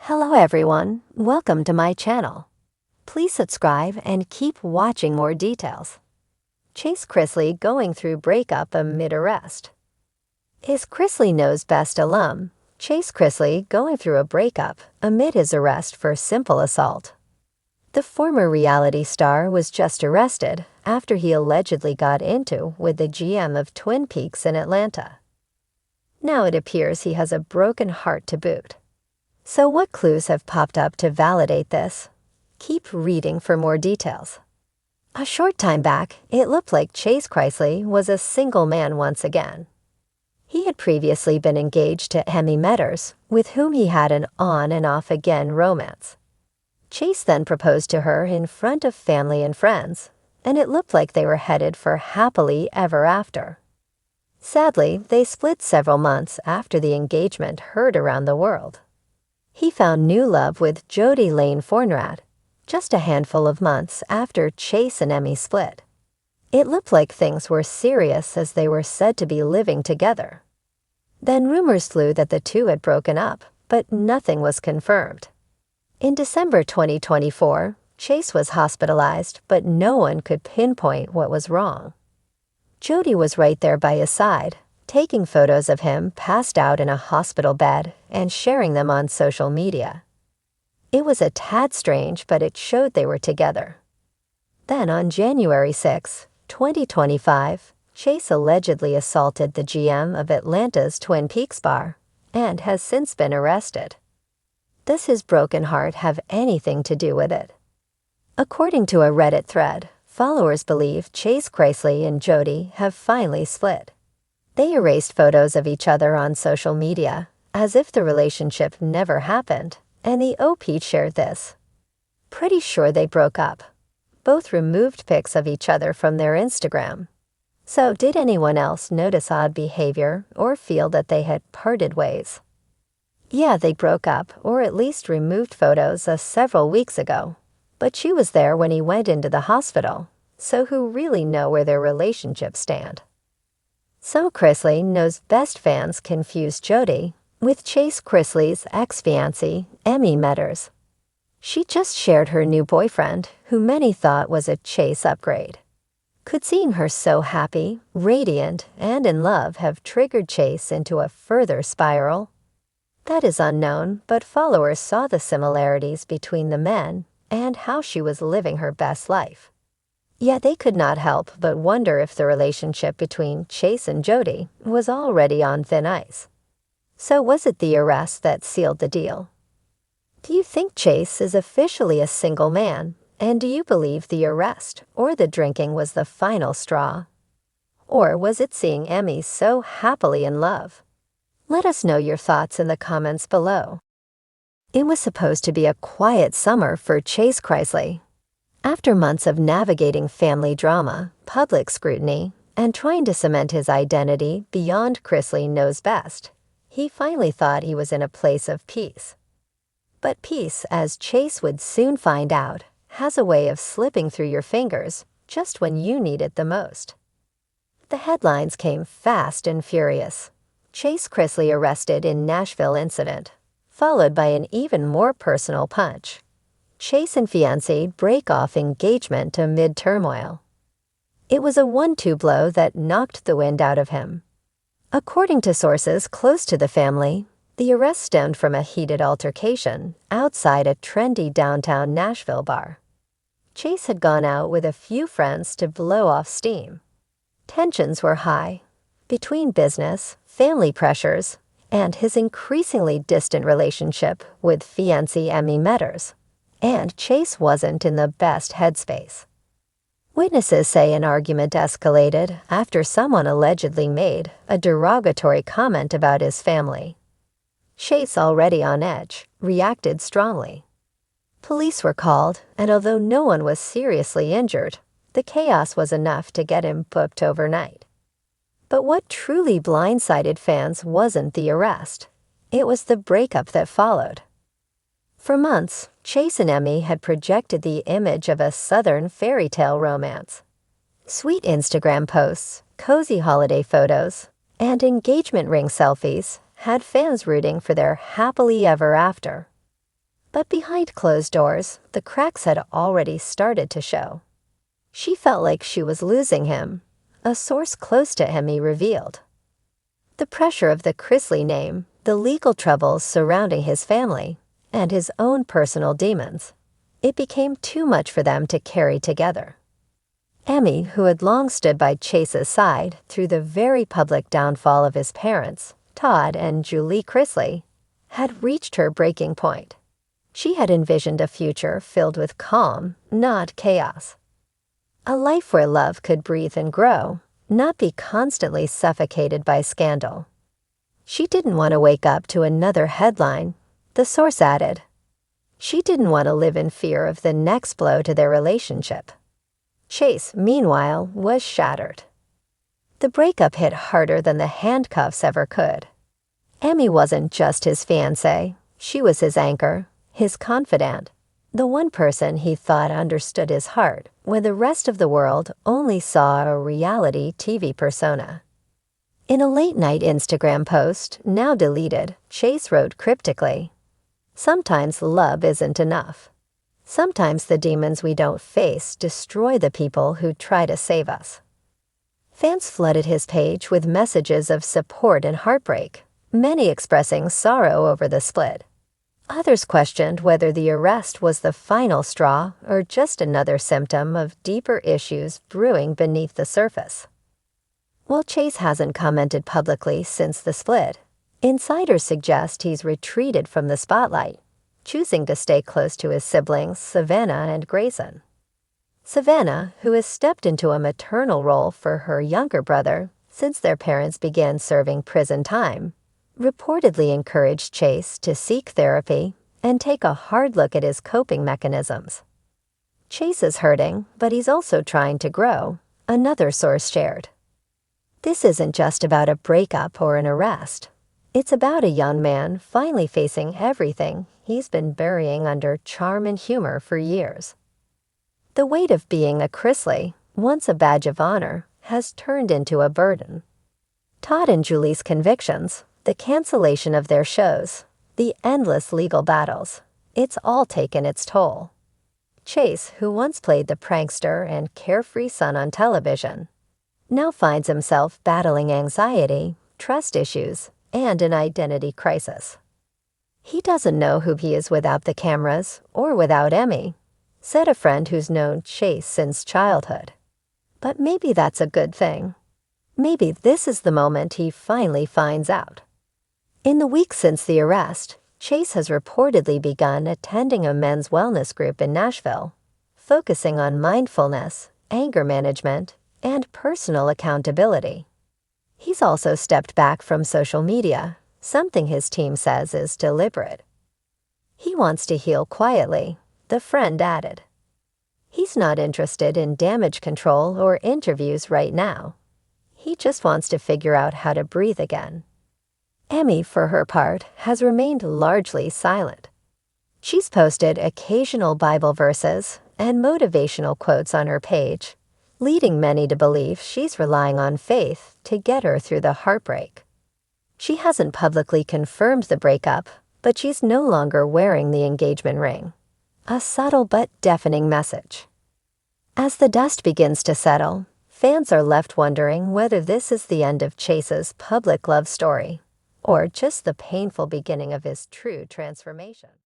Hello everyone, welcome to my channel. Please subscribe and keep watching more details. Chase Chrisley going through breakup amid arrest. Is Chrisley Knows Best alum, Chase Chrisley going through a breakup amid his arrest for simple assault. The former reality star was just arrested after he allegedly got into with the GM of Twin Peaks in Atlanta. Now it appears he has a broken heart to boot. So what clues have popped up to validate this? Keep reading for more details. A short time back, it looked like Chase Chrisley was a single man once again. He had previously been engaged to Emmy Metters, with whom he had an on and off again romance. Chase then proposed to her in front of family and friends, and it looked like they were headed for happily ever after. Sadly, they split several months after the engagement heard around the world. He found new love with Jody Lane Fornrad, just a handful of months after Chase and Emmy split. It looked like things were serious as they were said to be living together. Then rumors flew that the two had broken up, but nothing was confirmed. In December 2024, Chase was hospitalized, but no one could pinpoint what was wrong. Jody was right there by his side, taking photos of him passed out in a hospital bed and sharing them on social media. It was a tad strange, but it showed they were together. Then on January 6, 2025, Chase allegedly assaulted the GM of Atlanta's Twin Peaks bar and has since been arrested. Does his broken heart have anything to do with it? According to a Reddit thread, followers believe Chase Chrisley and Jody have finally split. They erased photos of each other on social media, as if the relationship never happened, and the OP shared this. Pretty sure they broke up. Both removed pics of each other from their Instagram. So did anyone else notice odd behavior or feel that they had parted ways? Yeah, they broke up, or at least removed photos several weeks ago. But she was there when he went into the hospital, so who really know where their relationships stand? So Chrisley Knows Best fans confuse Jody with Chase Chrisley's ex-fiancée, Emmy Metters. She just shared her new boyfriend, who many thought was a Chase upgrade. Could seeing her so happy, radiant, and in love have triggered Chase into a further spiral? That is unknown, but followers saw the similarities between the men and how she was living her best life. Yet they could not help but wonder if the relationship between Chase and Jody was already on thin ice. So was it the arrest that sealed the deal? Do you think Chase is officially a single man, and do you believe the arrest or the drinking was the final straw? Or was it seeing Emmy so happily in love? Let us know your thoughts in the comments below. It was supposed to be a quiet summer for Chase Chrisley. After months of navigating family drama, public scrutiny, and trying to cement his identity beyond Chrisley Knows Best, he finally thought he was in a place of peace. But peace, as Chase would soon find out, has a way of slipping through your fingers just when you need it the most. The headlines came fast and furious. Chase Chrisley arrested in Nashville incident, followed by an even more personal punch. Chase and fiancé break off engagement amid turmoil. It was a 1-2 blow that knocked the wind out of him. According to sources close to the family, the arrest stemmed from a heated altercation outside a trendy downtown Nashville bar. Chase had gone out with a few friends to blow off steam. Tensions were high between business, family pressures, and his increasingly distant relationship with fiancée Emmy Metters. And Chase wasn't in the best headspace. Witnesses say an argument escalated after someone allegedly made a derogatory comment about his family. Chase, already on edge, reacted strongly. Police were called, and although no one was seriously injured, the chaos was enough to get him booked overnight. But what truly blindsided fans wasn't the arrest. It was the breakup that followed. For months, Chase and Emmy had projected the image of a southern fairy tale romance. Sweet Instagram posts, cozy holiday photos, and engagement ring selfies had fans rooting for their happily ever after. But behind closed doors, the cracks had already started to show. She felt like she was losing him, a source close to Emmy revealed. The pressure of the Chrisley name, the legal troubles surrounding his family, and his own personal demons. It became too much for them to carry together. Emmy, who had long stood by Chase's side through the very public downfall of his parents, Todd and Julie Chrisley, had reached her breaking point. She had envisioned a future filled with calm, not chaos. A life where love could breathe and grow, not be constantly suffocated by scandal. She didn't want to wake up to another headline, the source added. She didn't want to live in fear of the next blow to their relationship. Chase, meanwhile, was shattered. The breakup hit harder than the handcuffs ever could. Emmy wasn't just his fiancée, she was his anchor, his confidant, the one person he thought understood his heart when the rest of the world only saw a reality TV persona. In a late-night Instagram post, now deleted, Chase wrote cryptically, "Sometimes love isn't enough. Sometimes the demons we don't face destroy the people who try to save us." Fans flooded his page with messages of support and heartbreak, many expressing sorrow over the split. Others questioned whether the arrest was the final straw or just another symptom of deeper issues brewing beneath the surface. While Chase hasn't commented publicly since the split, insiders suggest he's retreated from the spotlight, choosing to stay close to his siblings Savannah and Grayson. Savannah, who has stepped into a maternal role for her younger brother since their parents began serving prison time, reportedly encouraged Chase to seek therapy and take a hard look at his coping mechanisms. Chase is hurting, but he's also trying to grow, another source shared. This isn't just about a breakup or an arrest. It's about a young man finally facing everything he's been burying under charm and humor for years. The weight of being a Chrisley, once a badge of honor, has turned into a burden. Todd and Julie's convictions, the cancellation of their shows, the endless legal battles, it's all taken its toll. Chase, who once played the prankster and carefree son on television, now finds himself battling anxiety, trust issues, and an identity crisis. He doesn't know who he is without the cameras or without Emmy, said a friend who's known Chase since childhood. But maybe that's a good thing. Maybe this is the moment he finally finds out. In the weeks since the arrest, Chase has reportedly begun attending a men's wellness group in Nashville, focusing on mindfulness, anger management, and personal accountability. He's also stepped back from social media, something his team says is deliberate. He wants to heal quietly, the friend added. He's not interested in damage control or interviews right now. He just wants to figure out how to breathe again. Emmy, for her part, has remained largely silent. She's posted occasional Bible verses and motivational quotes on her page, leading many to believe she's relying on faith to get her through the heartbreak. She hasn't publicly confirmed the breakup, but she's no longer wearing the engagement ring. A subtle but deafening message. As the dust begins to settle, fans are left wondering whether this is the end of Chase's public love story, or just the painful beginning of his true transformation.